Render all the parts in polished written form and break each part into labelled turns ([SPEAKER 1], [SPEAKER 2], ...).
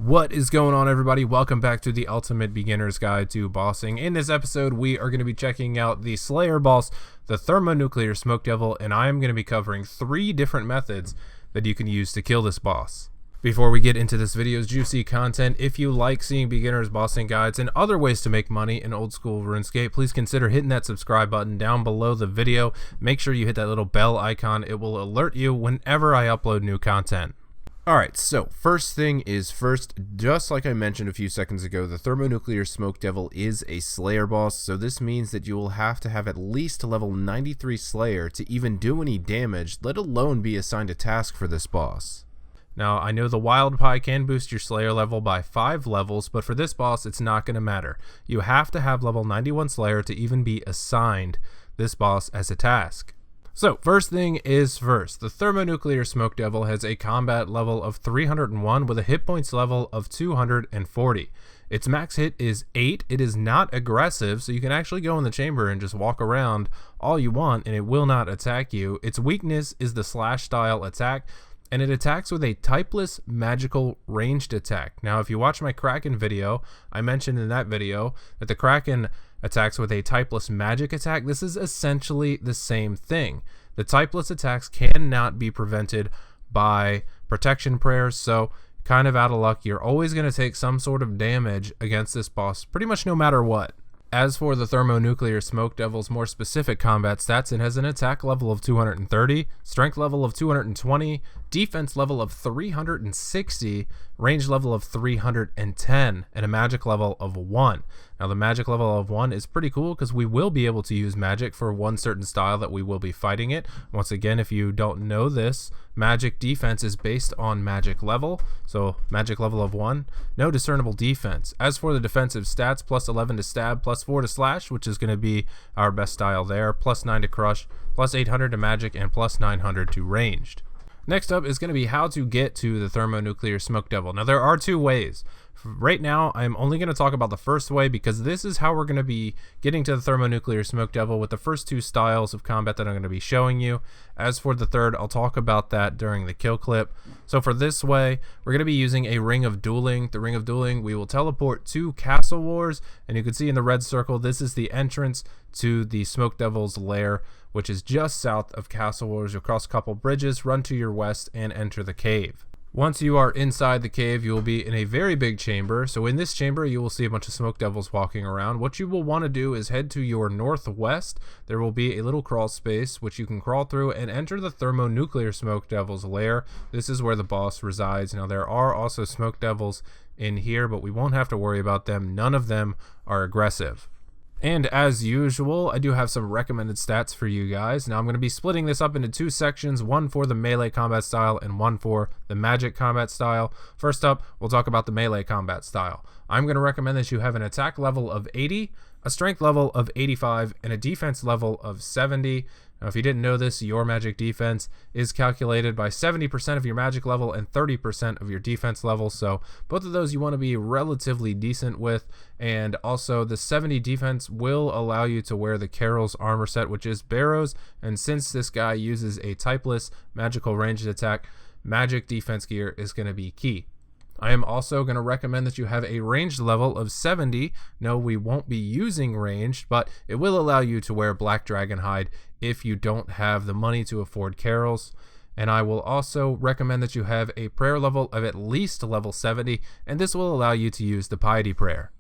[SPEAKER 1] What is going on, everybody? Welcome back to the Ultimate Beginner's Guide to Bossing. In this episode, we are going to be checking out the Slayer boss, the Thermonuclear Smoke Devil, and I am going to be covering 3 different methods that you can use to kill this boss. Before we get into this video's juicy content, if you like seeing beginners bossing guides and other ways to make money in old school RuneScape, please consider hitting that subscribe button down below the video. Make sure you hit that little bell icon. It will alert you whenever I upload new content. Alright, so first thing is first, just like I mentioned a few seconds ago, the Thermonuclear Smoke Devil is a Slayer boss, so this means that you will have to have at least level 93 Slayer to even do any damage, let alone be assigned a task for this boss. Now, I know the Wild Pie can boost your Slayer level by 5 levels, but for this boss, it's not going to matter. You have to have level 91 Slayer to even be assigned this boss as a task. So, first thing is first, the Thermonuclear Smoke Devil has a combat level of 301 with a hit points level of 240. Its max hit is 8. It is not aggressive, so you can actually go in the chamber and just walk around all you want and it will not attack you. Its weakness is the slash style attack, and it attacks with a typeless magical ranged attack. Now, if you watch my Kraken video, I mentioned in that video that the Kraken attacks with a typeless magic attack. This is essentially the same thing. The typeless attacks cannot be prevented by protection prayers, so kind of out of luck. You're always going to take some sort of damage against this boss, pretty much no matter what. As for the Thermonuclear Smoke Devil's more specific combat stats, it has an attack level of 230, strength level of 220, defense level of 360, range level of 310, and a magic level of 1. Now, the magic level of 1 is pretty cool because we will be able to use magic for one certain style that we will be fighting it. Once again, if you don't know this, magic defense is based on magic level. So, magic level of 1, no discernible defense. As for the defensive stats, plus 11 to stab, plus 4 to slash, which is going to be our best style there, plus 9 to crush, plus 800 to magic, and plus 900 to ranged. Next up is going to be how to get to the Thermonuclear Smoke Devil. Now, there are 2 ways. Right now, I'm only going to talk about the first way because this is how we're going to be getting to the Thermonuclear Smoke Devil with the first 2 styles of combat that I'm going to be showing you. As for the third, I'll talk about that during the kill clip. So for this way, we're going to be using a Ring of Dueling. The Ring of Dueling, we will teleport to Castle Wars, and you can see in the red circle, this is the entrance to the Smoke Devil's lair, which is just south of Castle Wars. You'll cross a couple bridges, run to your west, and enter the cave. Once you are inside the cave, you will be in a very big chamber. So in this chamber, you will see a bunch of smoke devils walking around. What you will want to do is head to your northwest. There will be a little crawl space, which you can crawl through and enter the Thermonuclear Smoke Devil's lair. This is where the boss resides. Now, there are also smoke devils in here, but we won't have to worry about them. None of them are aggressive. And as usual, I do have some recommended stats for you guys. Now, I'm going to be splitting this up into 2 sections, one for the melee combat style and one for the magic combat style. First up, we'll talk about the melee combat style. I'm going to recommend that you have an attack level of 80, a strength level of 85, and a defense level of 70. Now, if you didn't know this, your magic defense is calculated by 70% of your magic level and 30% of your defense level. So both of those you want to be relatively decent with. And also the 70 defense will allow you to wear the Carol's armor set, which is Barrows. And since this guy uses a typeless magical ranged attack, magic defense gear is going to be key. I am also going to recommend that you have a ranged level of 70. No, we won't be using ranged, but it will allow you to wear Black Dragon Hide if you don't have the money to afford Carol's. And I will also recommend that you have a prayer level of at least level 70, and this will allow you to use the Piety Prayer.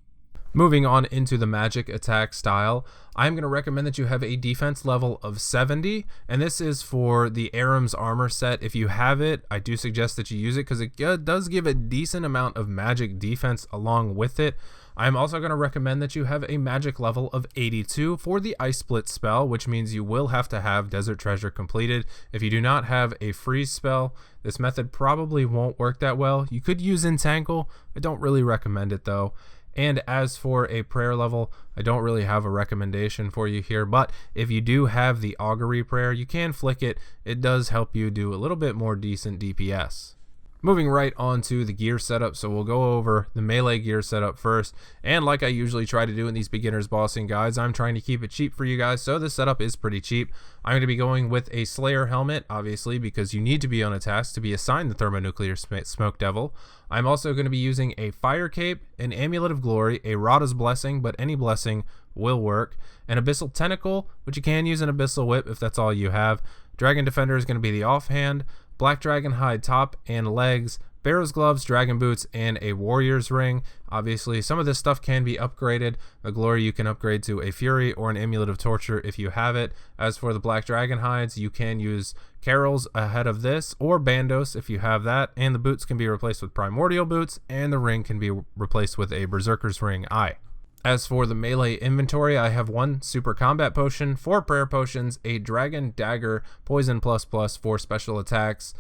[SPEAKER 1] Moving on into the magic attack style, I'm going to recommend that you have a defense level of 70, and this is for the Aram's armor set. If you have it, I do suggest that you use it because it does give a decent amount of magic defense along with it. I'm also going to recommend that you have a magic level of 82 for the Ice Split spell, which means you will have to have Desert Treasure completed. If you do not have a freeze spell, this method probably won't work that well. You could use Entangle. I don't really recommend it though. And as for a prayer level, I don't really have a recommendation for you here, but if you do have the Augury prayer, you can flick it. It does help you do a little bit more decent DPS. Moving right on to the gear setup, so we'll go over the melee gear setup first, and like I usually try to do in these beginners bossing guides, I'm trying to keep it cheap for you guys, so this setup is pretty cheap. I'm going to be going with a Slayer helmet, obviously, because you need to be on a task to be assigned the Thermonuclear Smoke Devil. I'm also going to be using a Fire Cape, an Amulet of Glory, a Rada's Blessing, but any blessing will work, an Abyssal Tentacle, which you can use an Abyssal Whip if that's all you have. Dragon Defender is going to be the offhand, Black Dragon Hide top and legs, Barrow's Gloves, Dragon Boots, and a Warrior's Ring. Obviously, some of this stuff can be upgraded. The Glory you can upgrade to a Fury or an Amulet of Torture if you have it. As for the Black Dragon Hides, you can use Carols ahead of this, or Bandos if you have that, and the boots can be replaced with Primordial Boots, and the ring can be replaced with a Berserker's Ring Eye. As for the melee inventory, I have 1 super combat potion, 4 prayer potions, a dragon dagger, poison ++ 4 special attacks,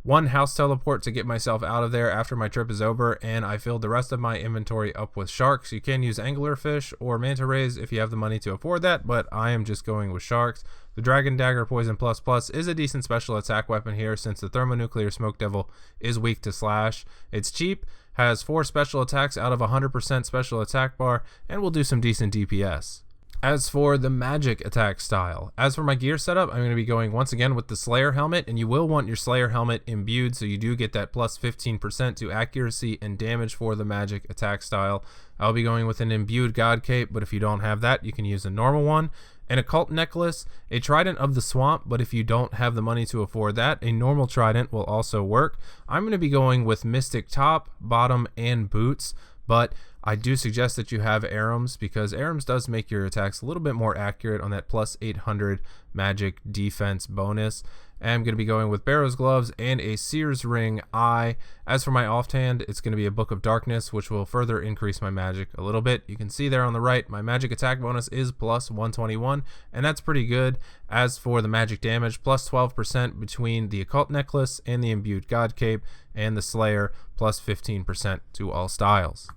[SPEAKER 1] 1 house teleport to get myself out of there after my trip is over, and I filled the rest of my inventory up with sharks. You can use anglerfish or manta rays if you have the money to afford that, but I am just going with sharks. The dragon dagger poison ++ is a decent special attack weapon here since the Thermonuclear Smoke Devil is weak to slash. It's cheap, has 4 special attacks out of 100% special attack bar, and will do some decent DPS. As for the magic attack style, as for my gear setup, I'm going to be going once again with the Slayer helmet, and you will want your Slayer helmet imbued so you do get that plus 15% to accuracy and damage for the magic attack style. I'll be going with an imbued God Cape, but if you don't have that, you can use a normal one. An occult necklace, a trident of the swamp, but if you don't have the money to afford that, a normal trident will also work. I'm going to be going with mystic top, bottom, and boots, but I do suggest that you have Arums because Arums does make your attacks a little bit more accurate on that plus 800 magic defense bonus. And I'm going to be going with Barrow's Gloves and a Seer's Ring Eye. As for my offhand, it's going to be a Book of Darkness, which will further increase my magic a little bit. You can see there on the right, my magic attack bonus is plus 121, and that's pretty good. As for the magic damage, plus 12% between the Occult Necklace and the Imbued God Cape, and the Slayer, plus 15% to all styles.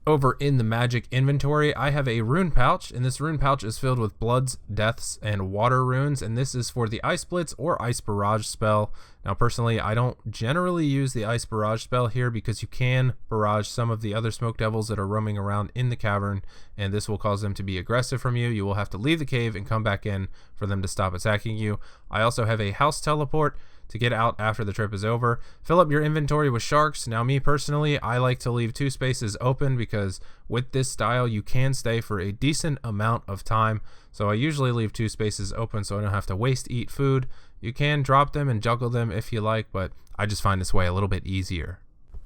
[SPEAKER 1] Over in the magic inventory, I have a rune pouch, and this rune pouch is filled with bloods, deaths, and water runes, and this is for the Ice Blitz or Ice Barrage spell. Now, personally, I don't generally use the Ice Barrage spell here because you can barrage some of the other Smoke Devils that are roaming around in the cavern, and this will cause them to be aggressive from you. You will have to leave the cave and come back in for them to stop attacking you. I also have a house teleport to get out after the trip is over. Fill up your inventory with sharks. Now, me personally, I like to leave 2 spaces open because with this style you can stay for a decent amount of time, so I usually leave 2 spaces open so I don't have to eat food. You can drop them and juggle them if you like, but I just find this way a little bit easier.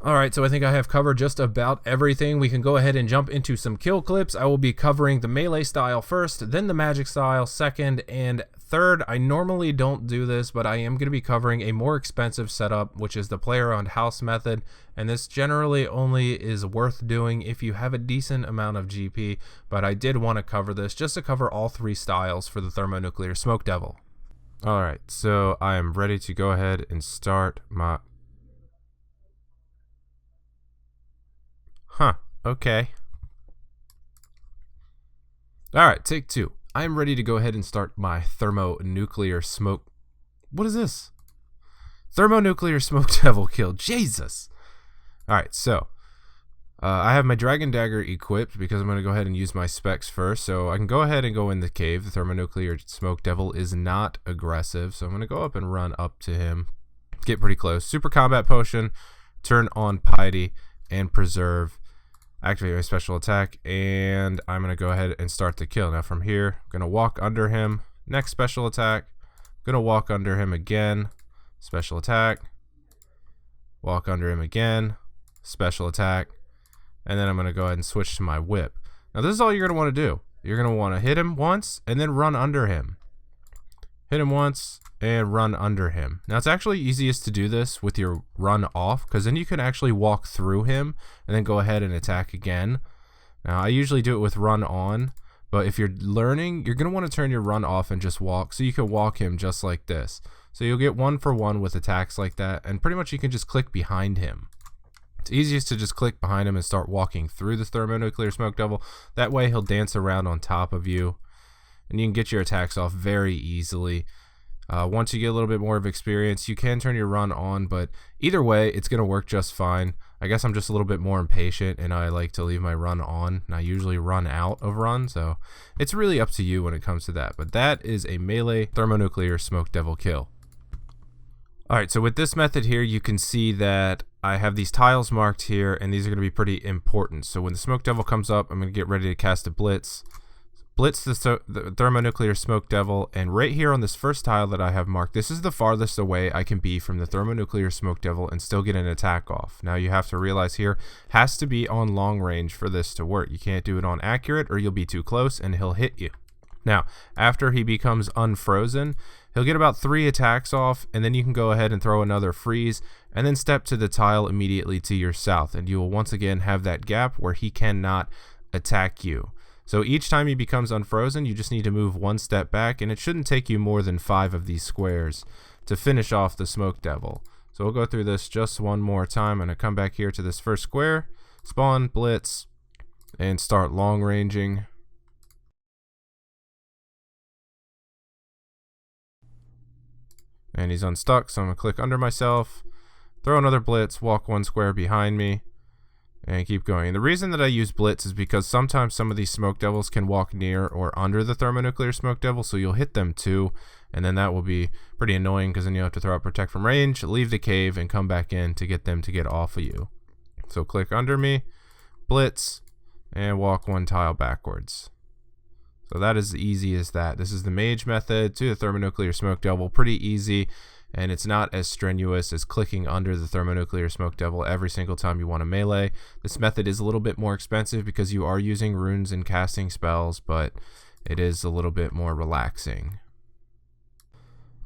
[SPEAKER 1] Alright, so I think I have covered just about everything. We can go ahead and jump into some kill clips. I will be covering the melee style first, then the magic style second, and third. I normally don't do this, but I am going to be covering a more expensive setup, which is the player-owned house method, and this generally only is worth doing if you have a decent amount of GP, but I did want to cover this just to cover all 3 styles for the Thermonuclear Smoke Devil. Alright, so I am ready to go ahead and start my... Okay. Alright, take 2. I am ready to go ahead and start my Thermonuclear Smoke... What is this? Thermonuclear Smoke Devil kill. Jesus! Alright, so... I have my Dragon Dagger equipped because I'm going to go ahead and use my specs first. So I can go ahead and go in the cave. The Thermonuclear Smoke Devil is not aggressive. So I'm going to go up and run up to him. Get pretty close. Super Combat Potion. Turn on Piety and Preserve. Activate my special attack, and I'm going to go ahead and start the kill. Now from here, I'm going to walk under him. Next special attack. Going to walk under him again. Special attack. Walk under him again. Special attack. And then I'm going to go ahead and switch to my whip. Now this is all you're going to want to do. You're going to want to hit him once and then run under him. Hit him once and run under him. Now it's actually easiest to do this with your run off because then you can actually walk through him and then go ahead and attack again. Now I usually do it with run on, but if you're learning, you're going to want to turn your run off and just walk so you can walk him just like this. So you'll get 1 for 1 with attacks like that, and pretty much you can just click behind him. It's easiest to just click behind him and start walking through the Thermonuclear Smoke Devil. That way he'll dance around on top of you and you can get your attacks off very easily. Once you get a little bit more of experience, you can turn your run on, but either way, it's going to work just fine. I guess I'm just a little bit more impatient, and I like to leave my run on, and I usually run out of run, so it's really up to you when it comes to that. But that is a melee thermonuclear smoke devil kill. Alright, so with this method here, you can see that I have these tiles marked here, and these are going to be pretty important. So when the smoke devil comes up, I'm going to get ready to cast a blitz. Blitz the thermonuclear smoke devil, and right here on this first tile that I have marked, this is the farthest away I can be from the thermonuclear smoke devil and still get an attack off. Now you have to realize here, has to be on long range for this to work. You can't do it on accurate or you'll be too close and he'll hit you. Now, after he becomes unfrozen, he'll get about 3 attacks off, and then you can go ahead and throw another freeze, and then step to the tile immediately to your south, and you will once again have that gap where he cannot attack you. So each time he becomes unfrozen, you just need to move 1 step back, and it shouldn't take you more than 5 of these squares to finish off the smoke devil. So we'll go through this just one more time. I'm going to come back here to this first square, spawn, blitz, and start long ranging. And he's unstuck, so I'm going to click under myself, throw another blitz, walk 1 square behind me, and keep going. And the reason that I use blitz is because sometimes some of these smoke devils can walk near or under the thermonuclear smoke devil, so you'll hit them too, and then that will be pretty annoying because then you have to throw out protect from range, leave the cave, and come back in to get them to get off of you. So click under me, blitz, and walk 1 tile backwards. So that is as easy as that. This is the mage method to the thermonuclear smoke devil. Pretty easy, and it's not as strenuous as clicking under the thermonuclear smoke devil every single time you want to melee. This method is a little bit more expensive because you are using runes and casting spells, but it is a little bit more relaxing.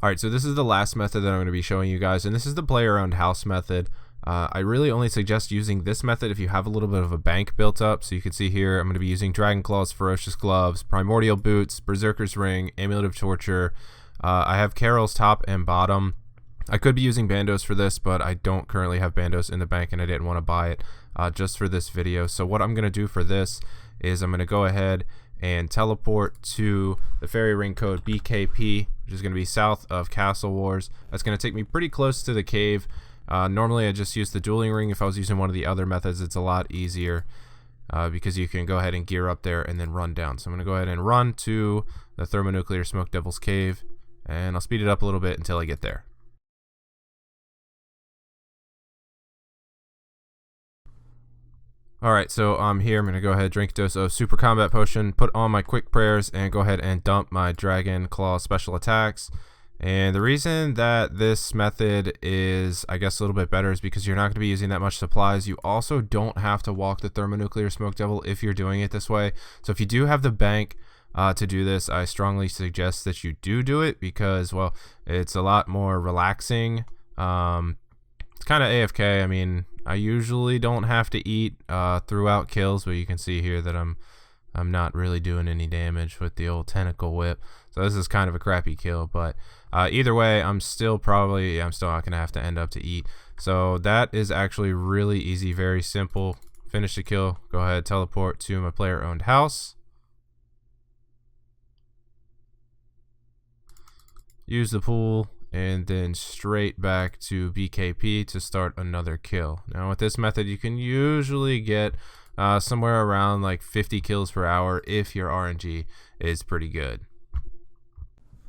[SPEAKER 1] Alright, so this is the last method that I'm going to be showing you guys, and this is the player-owned house method. I really only suggest using this method if you have a little bit of a bank built up. So you can see here I'm going to be using Dragon Claws, Ferocious Gloves, Primordial Boots, Berserker's Ring, Amulet of Torture. I have Carol's top and bottom. I could be using Bandos for this, but I don't currently have Bandos in the bank and I didn't want to buy it just for this video. So what I'm going to do for this is I'm going to go ahead and teleport to the fairy ring code BKP, which is going to be south of Castle Wars. That's going to take me pretty close to the cave. Normally I just use the dueling ring. If I was using one of the other methods, it's a lot easier because you can go ahead and gear up there and then run down. So I'm going to go ahead and run to the thermonuclear smoke devil's cave, and I'll speed it up a little bit until I get there. Alright, so I'm here. I'm going to go ahead, drink a dose of Super Combat Potion, put on my quick prayers, and go ahead and dump my Dragon Claw special attacks. And the reason that this method is, I guess, a little bit better is because you're not going to be using that much supplies. You also don't have to walk the thermonuclear smoke devil if you're doing it this way. So if you do have the bank to do this, I strongly suggest that you do it because, well, it's a lot more relaxing. It's kind of AFK. I mean, I usually don't have to eat throughout kills, but you can see here that I'm not really doing any damage with the old tentacle whip. So this is kind of a crappy kill, but either way, I'm still not going to have to end up to eat. So that is actually really easy, very simple. Finish the kill. Go ahead, teleport to my player-owned house. Use the pool, and then straight back to BKP to start another kill. Now with this method, you can usually get somewhere around like 50 kills per hour if your RNG is pretty good.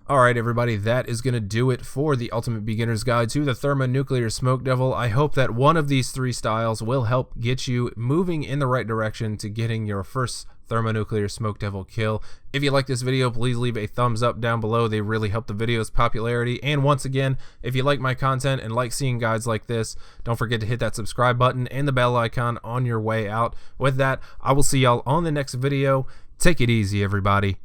[SPEAKER 1] Alright everybody, that is going to do it for the Ultimate Beginner's Guide to the Thermonuclear Smoke Devil. I hope that one of these 3 styles will help get you moving in the right direction to getting your first Thermonuclear Smoke Devil kill. If you like this video, please leave a thumbs up down below. They really help the video's popularity. And once again, if you like my content and like seeing guides like this, don't forget to hit that subscribe button and the bell icon on your way out. With that, I will see y'all on the next video. Take it easy, everybody.